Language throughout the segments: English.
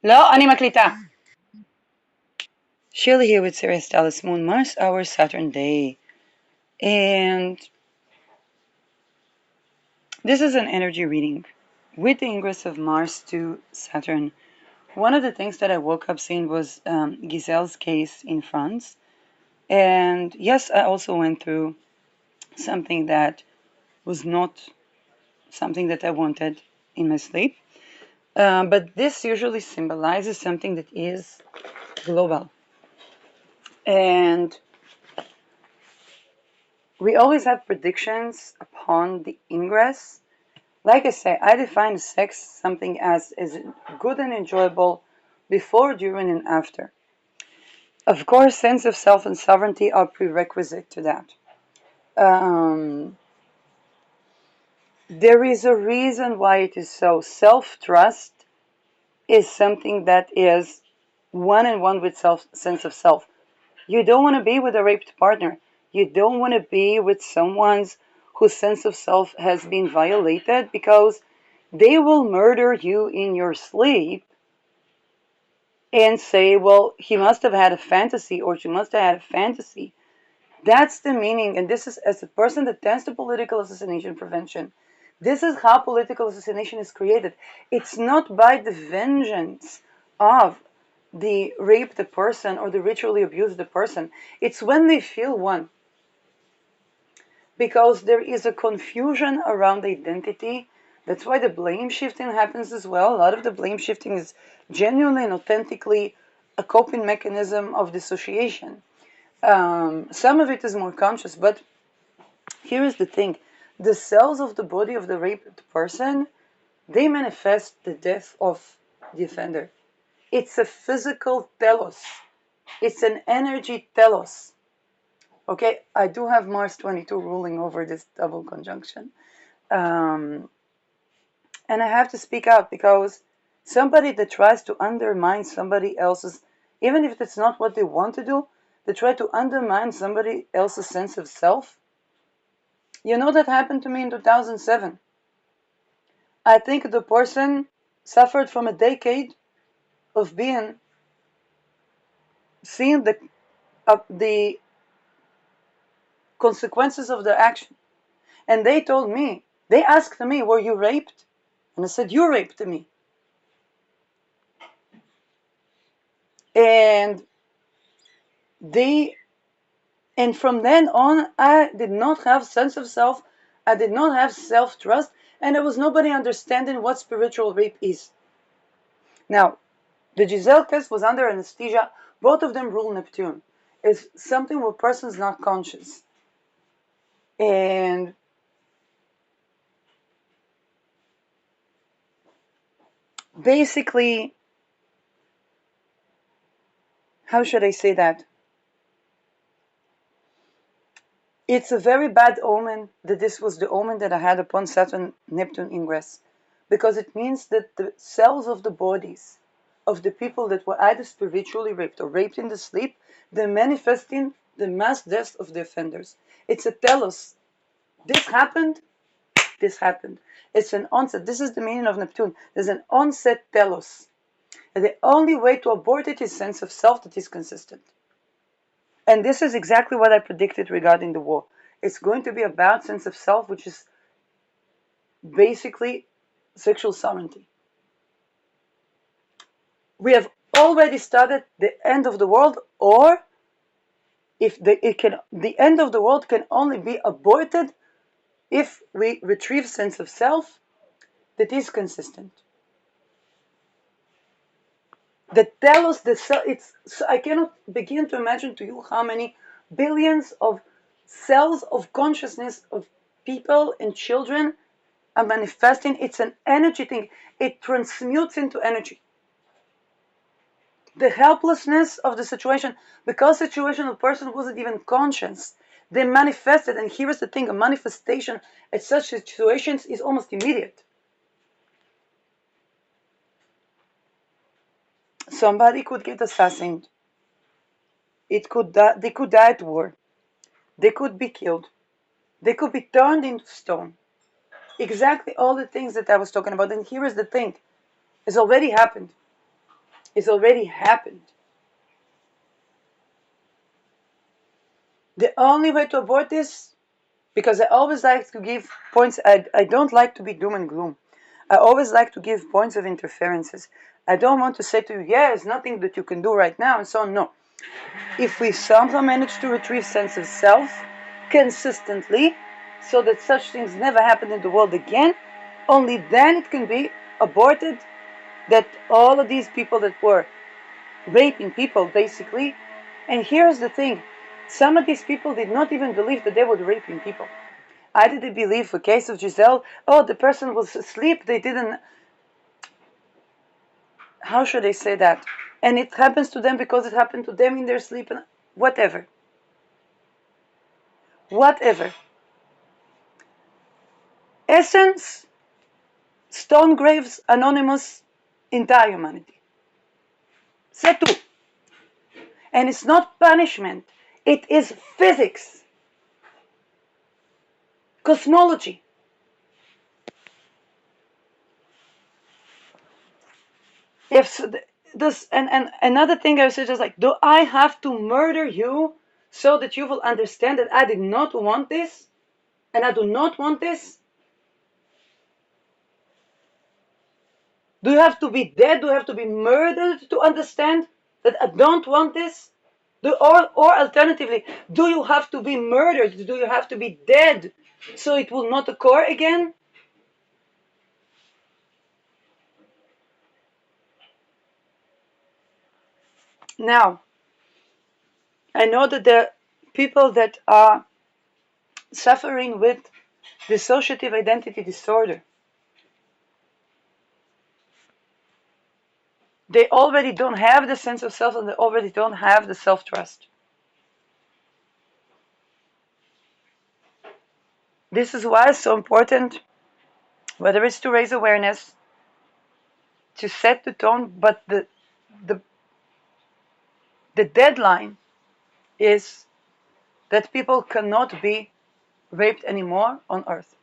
לא, אני מקליטה. Shirley here with Sirius Dallas Moon, Mars, our Saturn day. And this is an energy reading with the ingress of Mars to Saturn. One of the things that I woke up seeing was Giselle's case in France. And yes, I also went through something that was not something that I wanted in my sleep. But this usually symbolizes something that is global. And we always have predictions upon the ingress. Like I say, I define sex something as good and enjoyable before, during, and after. Of course, sense of self and sovereignty are prerequisite to that. There is a reason why it is so. Self-trust is something that is one and one with sense of self. You don't want to be with a raped partner. You don't want to be with someone whose sense of self has been violated, because they will murder you in your sleep and say, well, he must have had a fantasy or she must have had a fantasy. That's the meaning. And this is, as a person that tends to political assassination prevention, this is how political assassination is created. It's not by the vengeance of the raped person or the ritually abused person. It's when they feel one. Because there is a confusion around identity. That's why the blame shifting happens as well. A lot of the blame shifting is genuinely and authentically a coping mechanism of dissociation. Some of it is more conscious, but here is the thing. The cells of the body of the raped person, they manifest the death of the offender. It's a physical telos. It's an energy telos. Okay, I do have Mars 22 ruling over this double conjunction. Um, and I have to speak out, because somebody that tries to undermine somebody else's, even if it's not what they want to do, they try to undermine somebody else's sense of self. You know, that happened to me in 2007. I think the person suffered from a decade of being seeing the consequences of their action. And they told me, they asked me, were you raped? And I said, you raped me. And they, and from then on, I did not have sense of self. I did not have self-trust, and there was nobody understanding what spiritual rape is. Now, the Giselle test was under anesthesia. Both of them rule Neptune. It's something where a person's not conscious. And basically, how should I say that? It's a very bad omen that this was the omen that I had upon Saturn Neptune ingress, because it means that the cells of the bodies of the people that were either spiritually raped or raped in the sleep, they're manifesting the mass death of the offenders. It's a telos. This happened, this happened. It's an onset. This is the meaning of Neptune. There's an onset telos. And the only way to abort it is sense of self that is consistent. And this is exactly what I predicted regarding the war. It's going to be about sense of self, which is basically sexual sovereignty. We have already started the end of the world, or if the end of the world can only be aborted if we retrieve sense of self that is consistent. That tell us I cannot begin to imagine to you how many billions of cells of consciousness of people and children are manifesting. It's an energy thing. It transmutes into energy. The helplessness of the situation, because the situation of the person wasn't even conscious, they manifested. And here is the thing: a manifestation at such situations is almost immediate. Somebody could get assassinated. They could die at war. They could be killed. They could be turned into stone. Exactly all the things that I was talking about. And here is the thing: it's already happened. It's already happened. The only way to avoid this, because I always like to give points, I don't like to be doom and gloom. I always like to give points of interferences. I don't want to say to you, yeah, there's nothing that you can do right now, and so on. No. If we somehow manage to retrieve sense of self consistently, so that such things never happen in the world again, only then it can be aborted that all of these people that were raping people, basically. And here's the thing, some of these people did not even believe that they were raping people. I didn't believe the case of Giselle, oh, the person was asleep, they didn't, how should I say that? And it happens to them because it happened to them in their sleep, and whatever. Whatever. Essence, stone graves, anonymous, entire humanity. C'est tout. And it's not punishment. It is physics. Cosmology. If this and another thing I said is like, do I have to murder you so that you will understand that I did not want this? And I do not want this? Do you have to be dead? Do you have to be murdered to understand that I don't want this? Or alternatively, do you have to be murdered? Do you have to be dead so it will not occur again? Now, I know that there are people that are suffering with dissociative identity disorder. They already don't have the sense of self, and they already don't have the self-trust. This is why it's so important, whether it's to raise awareness, to set the tone, but the, the deadline is that people cannot be raped anymore on earth.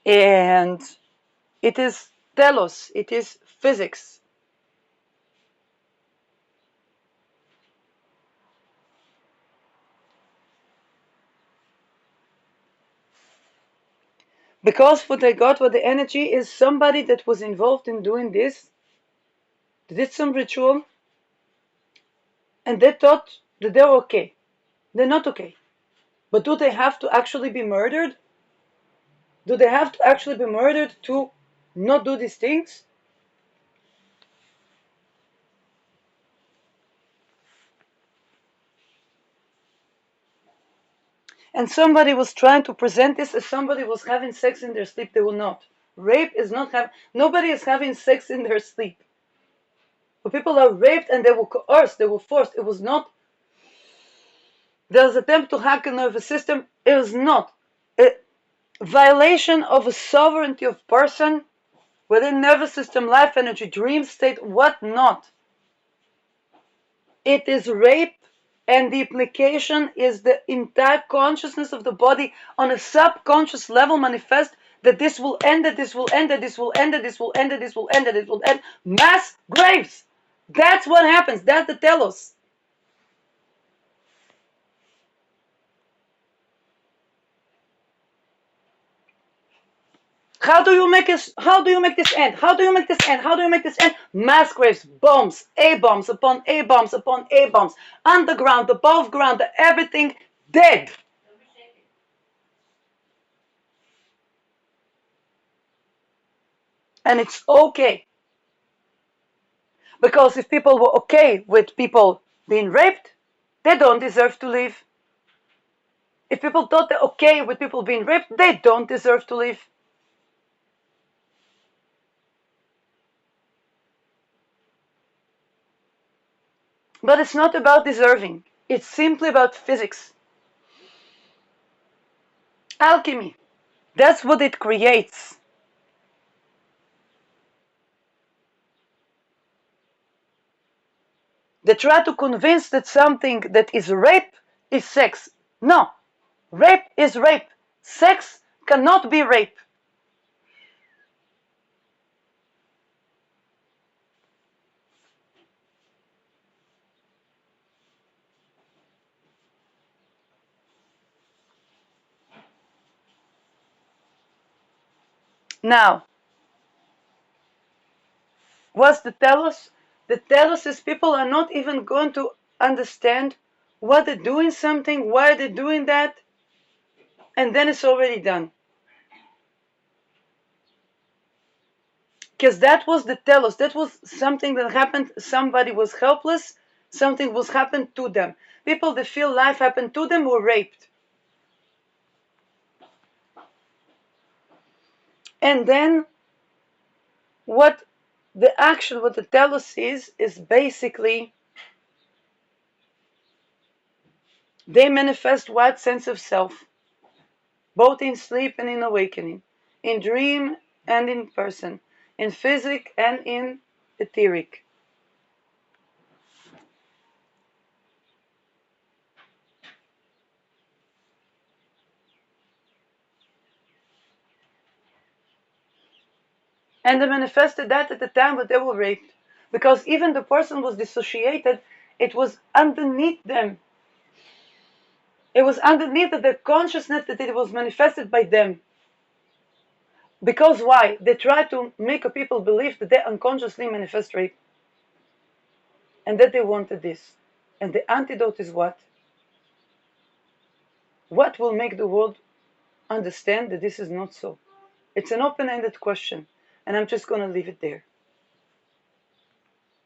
And it is telos, it is physics. Because what I got, what the energy is, somebody that was involved in doing this, did some ritual, and they thought that they're okay. They're not okay. But do they have to actually be murdered? Do they have to actually be murdered to not do these things? And somebody was trying to present this as somebody was having sex in their sleep. They will not. Rape is not having, nobody is having sex in their sleep. But people are raped and they were coerced, they were forced. It was not, there's an attempt to hack a nervous system. It was not. A violation of a sovereignty of person within nervous system, life energy, dream state, what not. It is rape, and the implication is the entire consciousness of the body on a subconscious level manifest that this will end, that this will end, that this will end, that this will end, that this will end, that this will end. Mass graves. That's what happens. That's the telos. How do you make this? How do you make this end? How do you make this end? How do you make this end? Mass graves, bombs, A bombs upon A bombs upon A bombs, underground, above ground, everything dead. And it's okay. Because if people were okay with people being raped, they don't deserve to live. If people thought they're okay with people being raped, they don't deserve to live. But it's not about deserving. It's simply about physics. Alchemy. That's what it creates. They try to convince that something that is rape is sex. No, rape is rape. Sex cannot be rape. Now, what's the telos? The telos is people are not even going to understand what they're doing something, why they're doing that, and then it's already done. Because that was the telos. That was something that happened. Somebody was helpless. Something was happened to them. People that feel life happened to them were raped. And then what what the telos is basically they manifest what sense of self, both in sleep and in awakening, in dream and in person, in physic and in etheric. And they manifested that at the time that they were raped. Because even the person was dissociated, it was underneath them. It was underneath the consciousness that it was manifested by them. Because why? They try to make people believe that they unconsciously manifest rape. And that they wanted this. And the antidote is what? What will make the world understand that this is not so? It's an open-ended question. And I'm just going to leave it there.